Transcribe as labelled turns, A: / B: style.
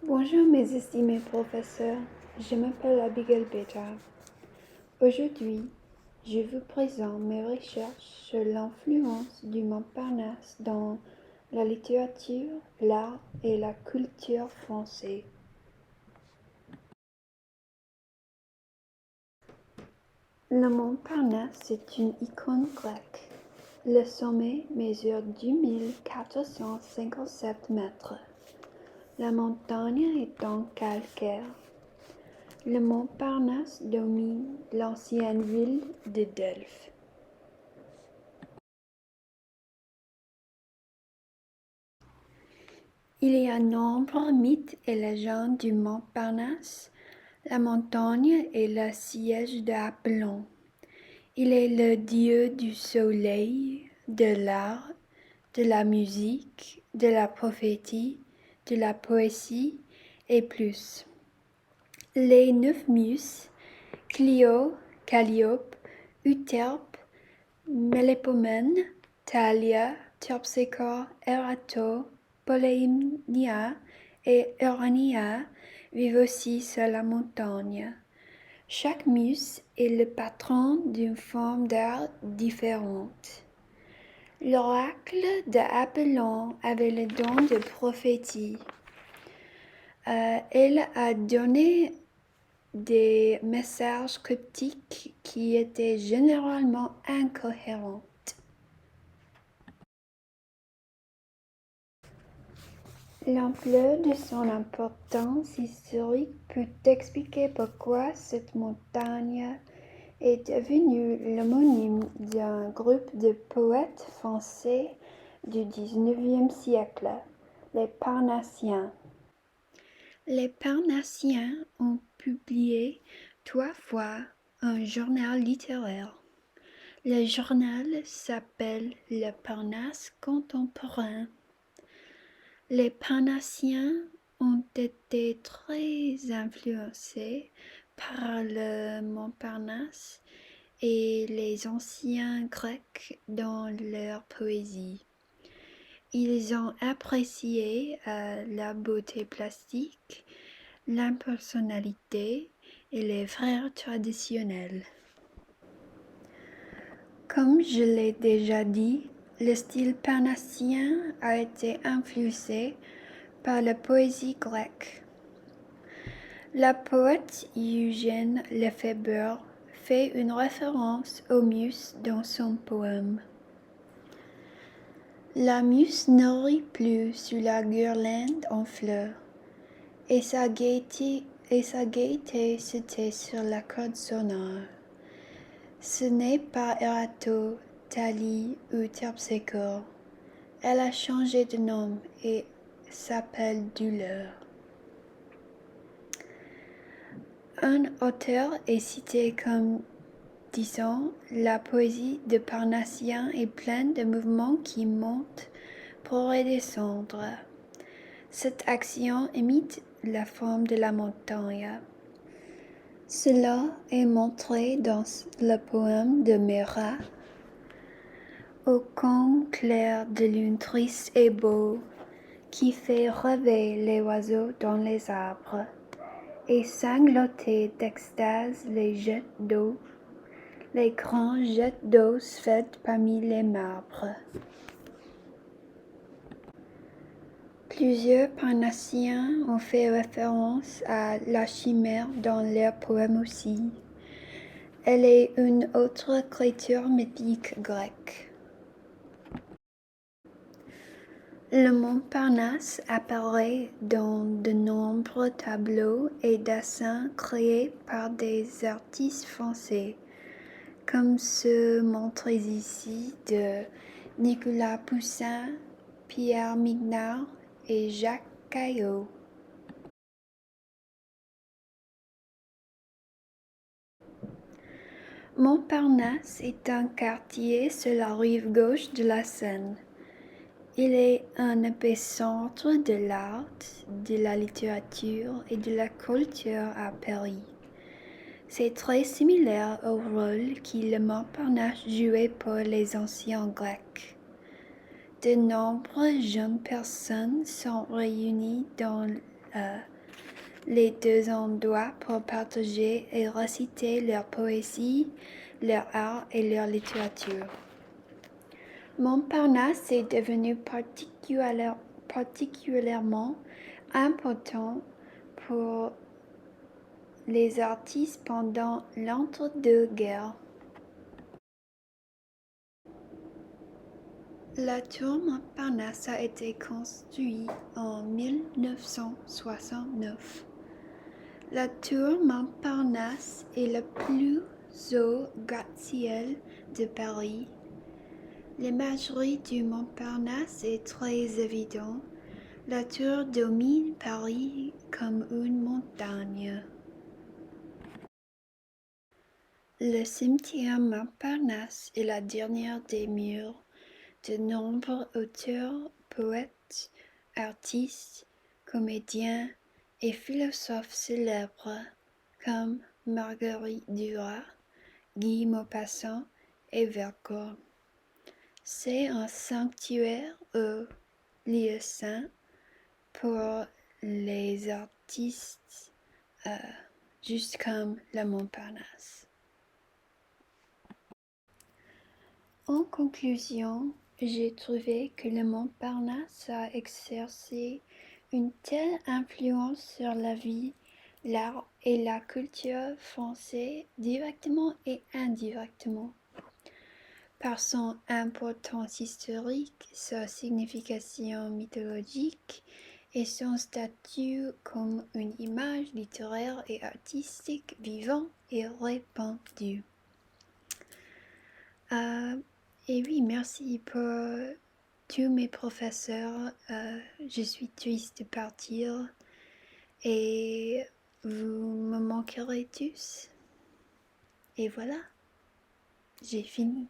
A: Bonjour mes estimés professeurs, je m'appelle Abigail Bétard. Aujourd'hui, je vous présente mes recherches sur l'influence du Montparnasse dans la littérature, l'art et la culture française. Le Montparnasse est une icône grecque. Le sommet mesure 2457 mètres. La montagne est en calcaire. Le Montparnasse domine l'ancienne ville de Delphes. Il y a nombreux mythes et légendes du Montparnasse. La montagne est le siège d'Apollon. Il est le dieu du soleil, de l'art, de la musique, de la prophétie, de la poésie et plus. Les 9 muses, Clio, Calliope, Euterpe, Mélépomène, Thalia, Terpsichore, Erato, Polyhymnia et Urania vivent aussi sur la montagne. Chaque muse est le patron d'une forme d'art différente. L'oracle d'Apollon avait le don de prophétie. Elle a donné des messages cryptiques qui étaient généralement incohérents. L'ampleur de son importance historique peut expliquer pourquoi cette montagne est devenue l'homonyme d'un groupe de poètes français du XIXe siècle, les Parnassiens. Les Parnassiens ont publié 3 fois un journal littéraire. Le journal s'appelle Le Parnasse contemporain. Les Parnassiens ont été très influencés par le Montparnasse et les anciens Grecs dans leur poésie. Ils ont apprécié la beauté plastique, l'impersonnalité et les vers traditionnels. Comme je l'ai déjà dit, le style parnassien a été influencé par la poésie grecque. La poète Eugène Lefebvre fait une référence aux muses dans son poème. La muse ne rit plus sous la guirlande en fleurs, et sa gaieté se tait sur la corde sonore. Ce n'est pas Erato, Thalie ou Terpsichore. Elle a changé de nom et s'appelle Douleur. Un auteur est cité comme disant « La poésie de Parnassien est pleine de mouvements qui montent pour redescendre. Cette action imite la forme de la montagne. » Cela est montré dans le poème de Mera. Au camp clair de lune triste et beau, qui fait rêver les oiseaux dans les arbres, et sangloter d'extase les jets d'eau, les grands jets d'eau faits parmi les marbres. Plusieurs Parnassiens ont fait référence à la chimère dans leurs poèmes aussi. Elle est une autre créature mythique grecque. Le Montparnasse apparaît dans de nombreux tableaux et dessins créés par des artistes français, comme ceux montrés ici de Nicolas Poussin, Pierre Mignard et Jacques Caillot. Montparnasse est un quartier sur la rive gauche de la Seine. Il est un épicentre de l'art, de la littérature et de la culture à Paris. C'est très similaire au rôle que le Montparnasse jouait pour les anciens Grecs. De nombreuses jeunes personnes sont réunies dans les deux endroits pour partager et réciter leur poésie, leur art et leur littérature. Montparnasse est devenu particulièrement important pour les artistes pendant l'entre-deux-guerres. La tour Montparnasse a été construite en 1969. La tour Montparnasse est le plus haut gratte-ciel de Paris. L'imagerie du Montparnasse est très évidente. La tour domine Paris comme une montagne. Le cimetière Montparnasse est la dernière des murs de nombreux auteurs, poètes, artistes, comédiens et philosophes célèbres comme Marguerite Duras, Guy Maupassant et Vercors. C'est un sanctuaire au lieu saint pour les artistes, juste comme le Montparnasse. En conclusion, j'ai trouvé que le Montparnasse a exercé une telle influence sur la vie, l'art et la culture française directement et indirectement. Par son importance historique, sa signification mythologique et son statut comme une image littéraire et artistique vivante et répandue. Et oui, merci pour tous mes professeurs. Je suis triste de partir et vous me manquerez tous. Et voilà, j'ai fini.